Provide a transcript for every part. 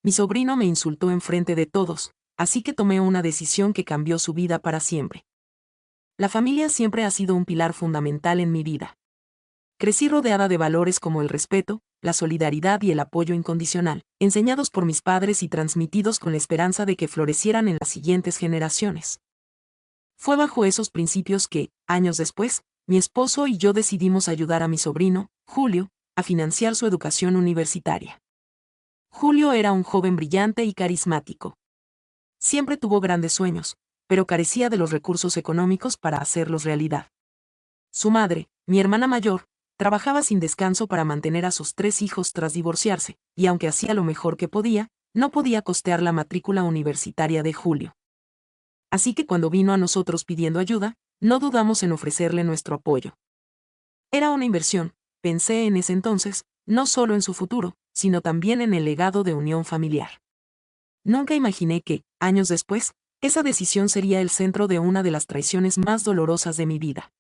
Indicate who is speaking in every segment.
Speaker 1: Mi sobrino me insultó enfrente de todos, así que tomé una decisión que cambió su vida para siempre. La familia siempre ha sido un pilar fundamental en mi vida. Crecí rodeada de valores como el respeto, la solidaridad y el apoyo incondicional, enseñados por mis padres y transmitidos con la esperanza de que florecieran en las siguientes generaciones. Fue bajo esos principios que, años después, mi esposo y yo decidimos ayudar a mi sobrino, Julio, a financiar su educación universitaria. Julio era un joven brillante y carismático. Siempre tuvo grandes sueños, pero carecía de los recursos económicos para hacerlos realidad. Su madre, mi hermana mayor, trabajaba sin descanso para mantener a sus 3 hijos tras divorciarse, y aunque hacía lo mejor que podía, no podía costear la matrícula universitaria de Julio. Así que cuando vino a nosotros pidiendo ayuda, no dudamos en ofrecerle nuestro apoyo. Era una inversión, pensé en ese entonces, no solo en su futuro, sino también en el legado de unión familiar. Nunca imaginé que, años después, esa decisión sería el centro de una de las traiciones más dolorosas de mi vida.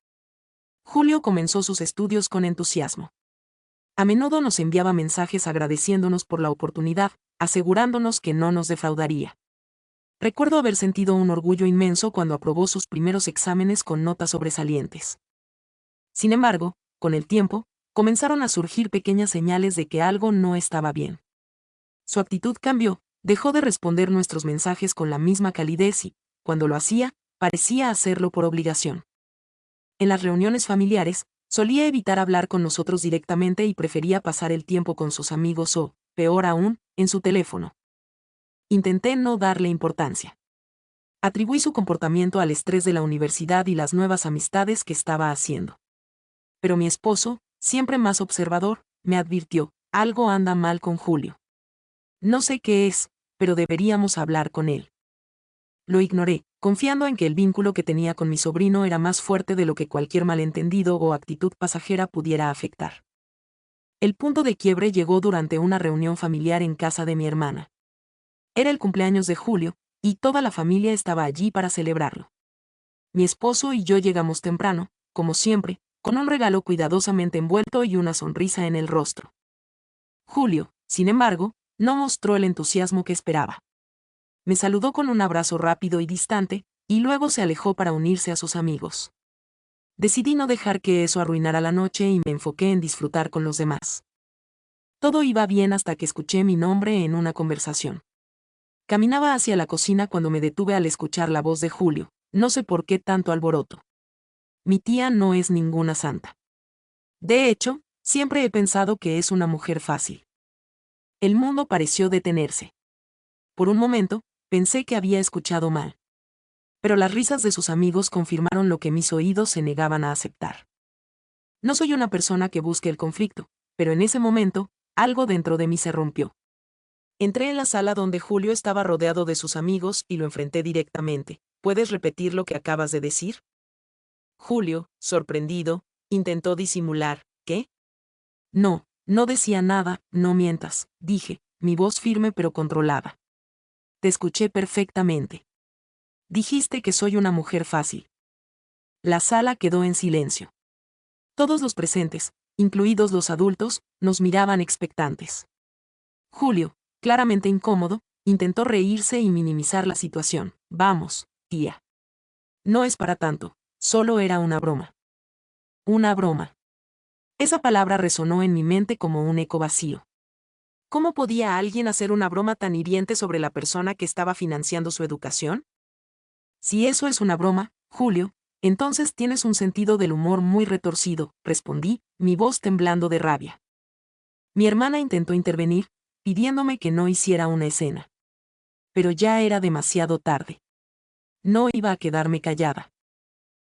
Speaker 1: Julio comenzó sus estudios con entusiasmo. A menudo nos enviaba mensajes agradeciéndonos por la oportunidad, asegurándonos que no nos defraudaría. Recuerdo haber sentido un orgullo inmenso cuando aprobó sus primeros exámenes con notas sobresalientes. Sin embargo, con el tiempo, comenzaron a surgir pequeñas señales de que algo no estaba bien. Su actitud cambió, dejó de responder nuestros mensajes con la misma calidez y, cuando lo hacía, parecía hacerlo por obligación. En las reuniones familiares, solía evitar hablar con nosotros directamente y prefería pasar el tiempo con sus amigos o, peor aún, en su teléfono. Intenté no darle importancia. Atribuí su comportamiento al estrés de la universidad y las nuevas amistades que estaba haciendo. Pero mi esposo, siempre más observador, me advirtió, algo anda mal con Julio. No sé qué es, pero deberíamos hablar con él. Lo ignoré, confiando en que el vínculo que tenía con mi sobrino era más fuerte de lo que cualquier malentendido o actitud pasajera pudiera afectar. El punto de quiebre llegó durante una reunión familiar en casa de mi hermana. Era el cumpleaños de Julio, y toda la familia estaba allí para celebrarlo. Mi esposo y yo llegamos temprano, como siempre, con un regalo cuidadosamente envuelto y una sonrisa en el rostro. Julio, sin embargo, no mostró el entusiasmo que esperaba. Me saludó con un abrazo rápido y distante, y luego se alejó para unirse a sus amigos. Decidí no dejar que eso arruinara la noche y me enfoqué en disfrutar con los demás. Todo iba bien hasta que escuché mi nombre en una conversación. Caminaba hacia la cocina cuando me detuve al escuchar la voz de Julio, no sé por qué tanto alboroto. Mi tía no es ninguna santa. De hecho, siempre he pensado que es una mujer fácil. El mundo pareció detenerse. Por un momento, pensé que había escuchado mal. Pero las risas de sus amigos confirmaron lo que mis oídos se negaban a aceptar. No soy una persona que busque el conflicto, pero en ese momento, algo dentro de mí se rompió. Entré en la sala donde Julio estaba rodeado de sus amigos y lo enfrenté directamente. ¿Puedes repetir lo que acabas de decir? Julio, sorprendido, intentó disimular. ¿Qué? No, no decía nada, no mientas, dije, mi voz firme pero controlada. Te escuché perfectamente. Dijiste que soy una mujer fácil. La sala quedó en silencio. Todos los presentes, incluidos los adultos, nos miraban expectantes. Julio, claramente incómodo, intentó reírse y minimizar la situación. Vamos, tía. No es para tanto, solo era una broma. Una broma. Esa palabra resonó en mi mente como un eco vacío. ¿Cómo podía alguien hacer una broma tan hiriente sobre la persona que estaba financiando su educación? Si eso es una broma, Julio, entonces tienes un sentido del humor muy retorcido, respondí, mi voz temblando de rabia. Mi hermana intentó intervenir, pidiéndome que no hiciera una escena. Pero ya era demasiado tarde. No iba a quedarme callada.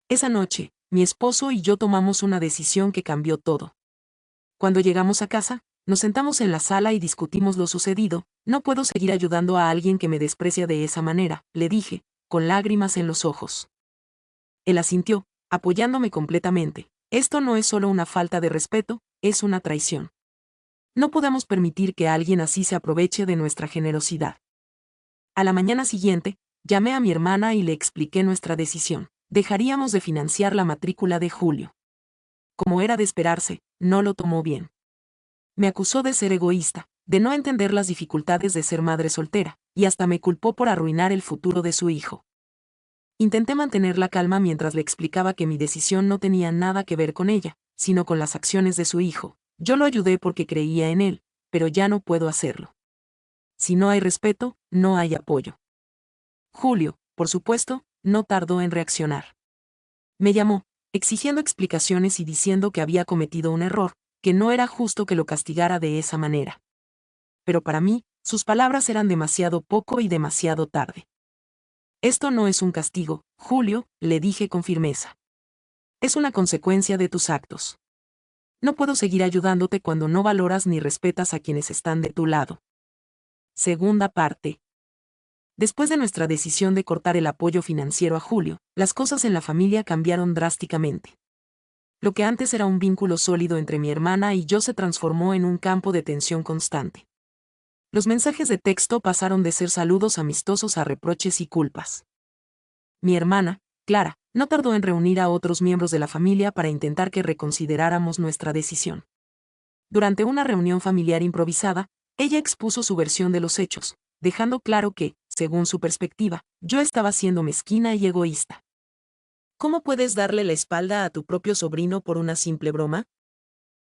Speaker 1: Esa noche, mi esposo y yo tomamos una decisión que cambió todo. Cuando llegamos a casa, nos sentamos en la sala y discutimos lo sucedido. No puedo seguir ayudando a alguien que me desprecia de esa manera, le dije, con lágrimas en los ojos. Él asintió, apoyándome completamente. Esto no es solo una falta de respeto, es una traición. No podemos permitir que alguien así se aproveche de nuestra generosidad. A la mañana siguiente, llamé a mi hermana y le expliqué nuestra decisión. Dejaríamos de financiar la matrícula de Julio. Como era de esperarse, no lo tomó bien. Me acusó de ser egoísta, de no entender las dificultades de ser madre soltera, y hasta me culpó por arruinar el futuro de su hijo. Intenté mantener la calma mientras le explicaba que mi decisión no tenía nada que ver con ella, sino con las acciones de su hijo. Yo lo ayudé porque creía en él, pero ya no puedo hacerlo. Si no hay respeto, no hay apoyo. Julio, por supuesto, no tardó en reaccionar. Me llamó, exigiendo explicaciones y diciendo que había cometido un error, que no era justo que lo castigara de esa manera. Pero para mí, sus palabras eran demasiado poco y demasiado tarde. Esto no es un castigo, Julio, le dije con firmeza. Es una consecuencia de tus actos. No puedo seguir ayudándote cuando no valoras ni respetas a quienes están de tu lado. Segunda parte. Después de nuestra decisión de cortar el apoyo financiero a Julio, las cosas en la familia cambiaron drásticamente. Lo que antes era un vínculo sólido entre mi hermana y yo se transformó en un campo de tensión constante. Los mensajes de texto pasaron de ser saludos amistosos a reproches y culpas. Mi hermana, Clara, no tardó en reunir a otros miembros de la familia para intentar que reconsideráramos nuestra decisión. Durante una reunión familiar improvisada, ella expuso su versión de los hechos, dejando claro que, según su perspectiva, yo estaba siendo mezquina y egoísta. ¿Cómo puedes darle la espalda a tu propio sobrino por una simple broma?,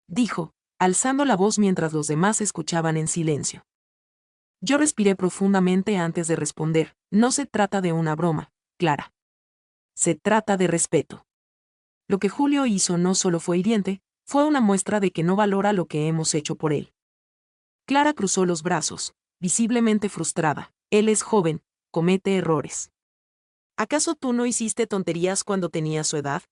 Speaker 1: dijo, alzando la voz mientras los demás escuchaban en silencio. Yo respiré profundamente antes de responder, no se trata de una broma, Clara. Se trata de respeto. Lo que Julio hizo no solo fue hiriente, fue una muestra de que no valora lo que hemos hecho por él. Clara cruzó los brazos, visiblemente frustrada. Él es joven, comete errores. ¿Acaso tú no hiciste tonterías cuando tenías su edad?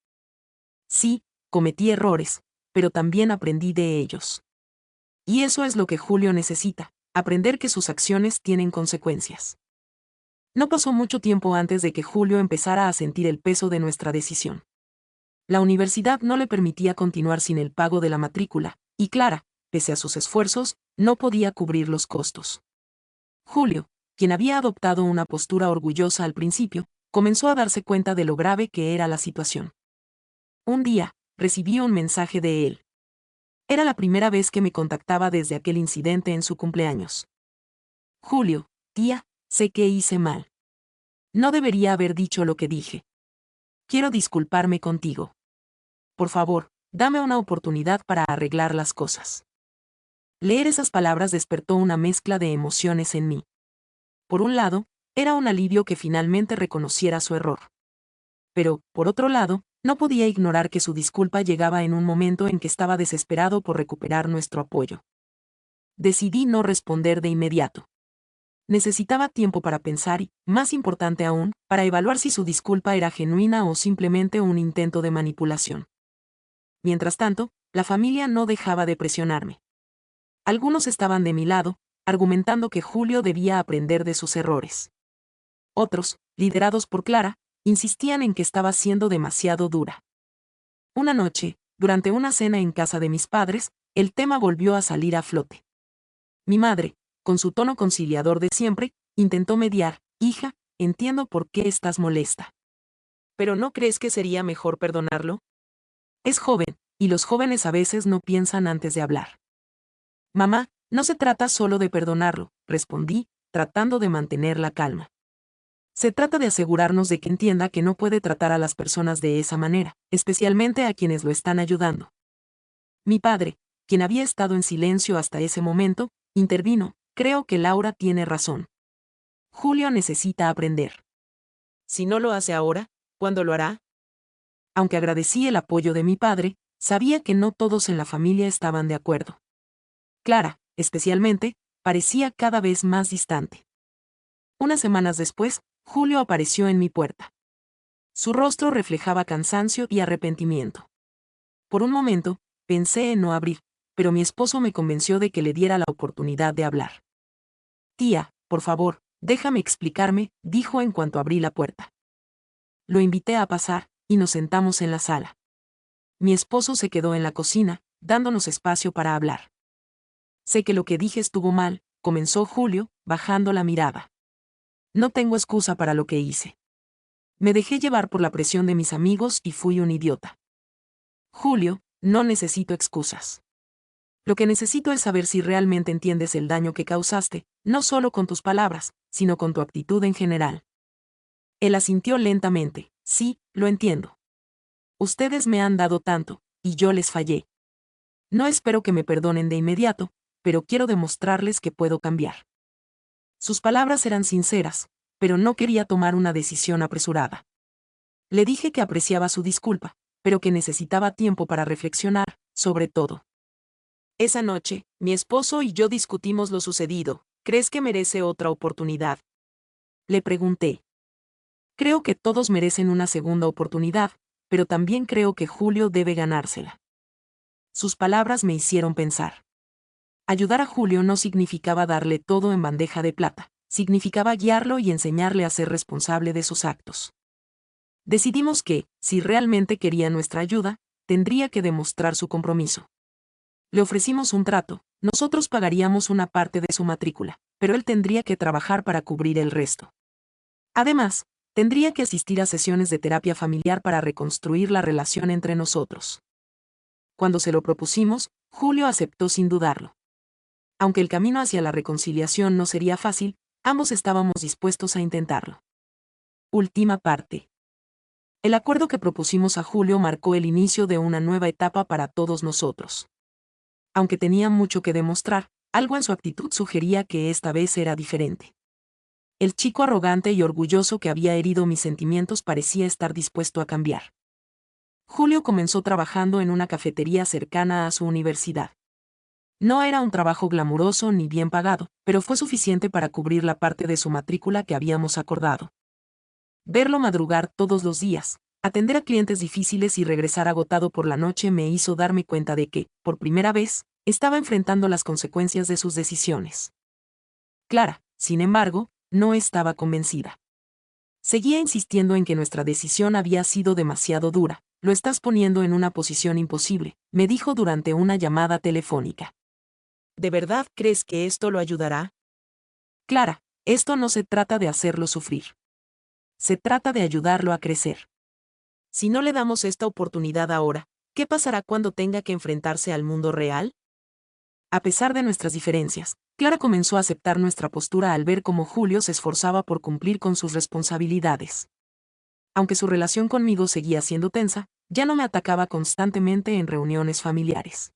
Speaker 1: Sí, cometí errores, pero también aprendí de ellos. Y eso es lo que Julio necesita, aprender que sus acciones tienen consecuencias. No pasó mucho tiempo antes de que Julio empezara a sentir el peso de nuestra decisión. La universidad no le permitía continuar sin el pago de la matrícula, y Clara, pese a sus esfuerzos, no podía cubrir los costos. Julio, quien había adoptado una postura orgullosa al principio, comenzó a darse cuenta de lo grave que era la situación. Un día, recibí un mensaje de él. Era la primera vez que me contactaba desde aquel incidente en su cumpleaños. Julio, tía, sé que hice mal. No debería haber dicho lo que dije. Quiero disculparme contigo. Por favor, dame una oportunidad para arreglar las cosas. Leer esas palabras despertó una mezcla de emociones en mí. Por un lado, era un alivio que finalmente reconociera su error. Pero, por otro lado, no podía ignorar que su disculpa llegaba en un momento en que estaba desesperado por recuperar nuestro apoyo. Decidí no responder de inmediato. Necesitaba tiempo para pensar y, más importante aún, para evaluar si su disculpa era genuina o simplemente un intento de manipulación. Mientras tanto, la familia no dejaba de presionarme. Algunos estaban de mi lado, argumentando que Julio debía aprender de sus errores. Otros, liderados por Clara, insistían en que estaba siendo demasiado dura. Una noche, durante una cena en casa de mis padres, el tema volvió a salir a flote. Mi madre, con su tono conciliador de siempre, intentó mediar. Hija, entiendo por qué estás molesta. ¿Pero no crees que sería mejor perdonarlo? Es joven, y los jóvenes a veces no piensan antes de hablar. Mamá, no se trata solo de perdonarlo, respondí, tratando de mantener la calma. Se trata de asegurarnos de que entienda que no puede tratar a las personas de esa manera, especialmente a quienes lo están ayudando. Mi padre, quien había estado en silencio hasta ese momento, intervino. Creo que Laura tiene razón. Julio necesita aprender. Si no lo hace ahora, ¿cuándo lo hará? Aunque agradecí el apoyo de mi padre, sabía que no todos en la familia estaban de acuerdo. Clara, especialmente, parecía cada vez más distante. Unas semanas después, Julio apareció en mi puerta. Su rostro reflejaba cansancio y arrepentimiento. Por un momento, pensé en no abrir, pero mi esposo me convenció de que le diera la oportunidad de hablar. Tía, por favor, déjame explicarme, dijo en cuanto abrí la puerta. Lo invité a pasar, y nos sentamos en la sala. Mi esposo se quedó en la cocina, dándonos espacio para hablar. Sé que lo que dije estuvo mal, comenzó Julio, bajando la mirada. No tengo excusa para lo que hice. Me dejé llevar por la presión de mis amigos y fui un idiota. Julio, no necesito excusas. Lo que necesito es saber si realmente entiendes el daño que causaste, no solo con tus palabras, sino con tu actitud en general. Él asintió lentamente. Sí, lo entiendo. Ustedes me han dado tanto, y yo les fallé. No espero que me perdonen de inmediato, pero quiero demostrarles que puedo cambiar. Sus palabras eran sinceras, pero no quería tomar una decisión apresurada. Le dije que apreciaba su disculpa, pero que necesitaba tiempo para reflexionar, sobre todo. Esa noche, mi esposo y yo discutimos lo sucedido. ¿Crees que merece otra oportunidad? Le pregunté. Creo que todos merecen una segunda oportunidad, pero también creo que Julio debe ganársela. Sus palabras me hicieron pensar. Ayudar a Julio no significaba darle todo en bandeja de plata, significaba guiarlo y enseñarle a ser responsable de sus actos. Decidimos que, si realmente quería nuestra ayuda, tendría que demostrar su compromiso. Le ofrecimos un trato, nosotros pagaríamos una parte de su matrícula, pero él tendría que trabajar para cubrir el resto. Además, tendría que asistir a sesiones de terapia familiar para reconstruir la relación entre nosotros. Cuando se lo propusimos, Julio aceptó sin dudarlo. Aunque el camino hacia la reconciliación no sería fácil, ambos estábamos dispuestos a intentarlo. Última parte. El acuerdo que propusimos a Julio marcó el inicio de una nueva etapa para todos nosotros. Aunque tenía mucho que demostrar, algo en su actitud sugería que esta vez era diferente. El chico arrogante y orgulloso que había herido mis sentimientos parecía estar dispuesto a cambiar. Julio comenzó trabajando en una cafetería cercana a su universidad. No era un trabajo glamuroso ni bien pagado, pero fue suficiente para cubrir la parte de su matrícula que habíamos acordado. Verlo madrugar todos los días, atender a clientes difíciles y regresar agotado por la noche me hizo darme cuenta de que, por primera vez, estaba enfrentando las consecuencias de sus decisiones. Clara, sin embargo, no estaba convencida. Seguía insistiendo en que nuestra decisión había sido demasiado dura. Lo estás poniendo en una posición imposible, me dijo durante una llamada telefónica. ¿De verdad crees que esto lo ayudará? Clara, esto no se trata de hacerlo sufrir. Se trata de ayudarlo a crecer. Si no le damos esta oportunidad ahora, ¿qué pasará cuando tenga que enfrentarse al mundo real? A pesar de nuestras diferencias, Clara comenzó a aceptar nuestra postura al ver cómo Julio se esforzaba por cumplir con sus responsabilidades. Aunque su relación conmigo seguía siendo tensa, ya no me atacaba constantemente en reuniones familiares.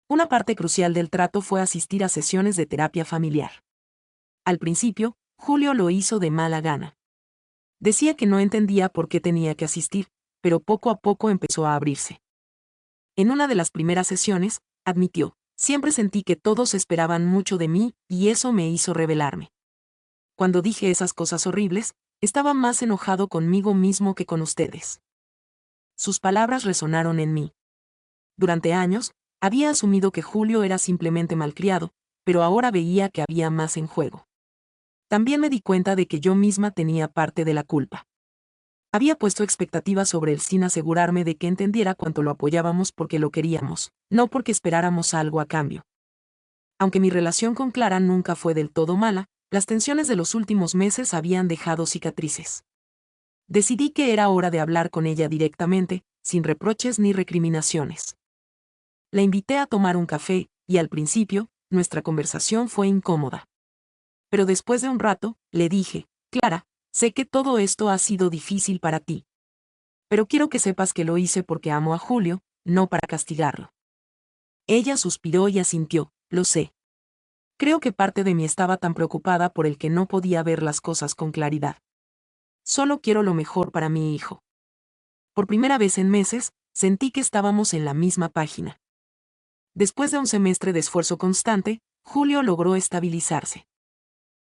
Speaker 1: Una parte crucial del trato fue asistir a sesiones de terapia familiar. Al principio, Julio lo hizo de mala gana. Decía que no entendía por qué tenía que asistir, pero poco a poco empezó a abrirse. En una de las primeras sesiones, admitió, siempre sentí que todos esperaban mucho de mí, y eso me hizo rebelarme. Cuando dije esas cosas horribles, estaba más enojado conmigo mismo que con ustedes. Sus palabras resonaron en mí. Durante años, había asumido que Julio era simplemente malcriado, pero ahora veía que había más en juego. También me di cuenta de que yo misma tenía parte de la culpa. Había puesto expectativas sobre él sin asegurarme de que entendiera cuánto lo apoyábamos porque lo queríamos, no porque esperáramos algo a cambio. Aunque mi relación con Clara nunca fue del todo mala, las tensiones de los últimos meses habían dejado cicatrices. Decidí que era hora de hablar con ella directamente, sin reproches ni recriminaciones. La invité a tomar un café, y al principio, nuestra conversación fue incómoda. Pero después de un rato, le dije, Clara, sé que todo esto ha sido difícil para ti. Pero quiero que sepas que lo hice porque amo a Julio, no para castigarlo. Ella suspiró y asintió, lo sé. Creo que parte de mí estaba tan preocupada por el que no podía ver las cosas con claridad. Solo quiero lo mejor para mi hijo. Por primera vez en meses, sentí que estábamos en la misma página. Después de un semestre de esfuerzo constante, Julio logró estabilizarse.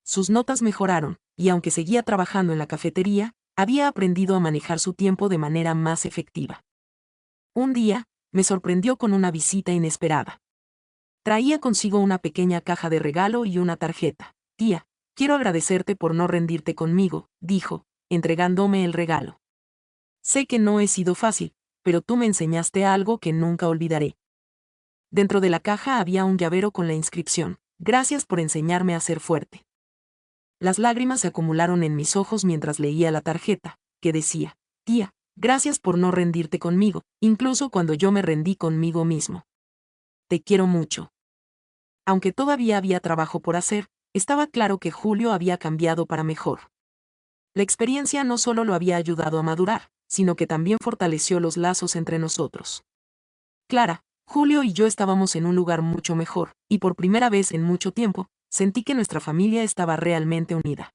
Speaker 1: Sus notas mejoraron, y aunque seguía trabajando en la cafetería, había aprendido a manejar su tiempo de manera más efectiva. Un día, me sorprendió con una visita inesperada. Traía consigo una pequeña caja de regalo y una tarjeta. Tía, quiero agradecerte por no rendirte conmigo, dijo, entregándome el regalo. Sé que no he sido fácil, pero tú me enseñaste algo que nunca olvidaré. Dentro de la caja había un llavero con la inscripción, gracias por enseñarme a ser fuerte. Las lágrimas se acumularon en mis ojos mientras leía la tarjeta, que decía, tía, gracias por no rendirte conmigo, incluso cuando yo me rendí conmigo mismo. te quiero mucho. Aunque todavía había trabajo por hacer, estaba claro que Julio había cambiado para mejor. La experiencia no solo lo había ayudado a madurar, sino que también fortaleció los lazos entre nosotros. Clara, Julio y yo estábamos en un lugar mucho mejor, y por primera vez en mucho tiempo, sentí que nuestra familia estaba realmente unida.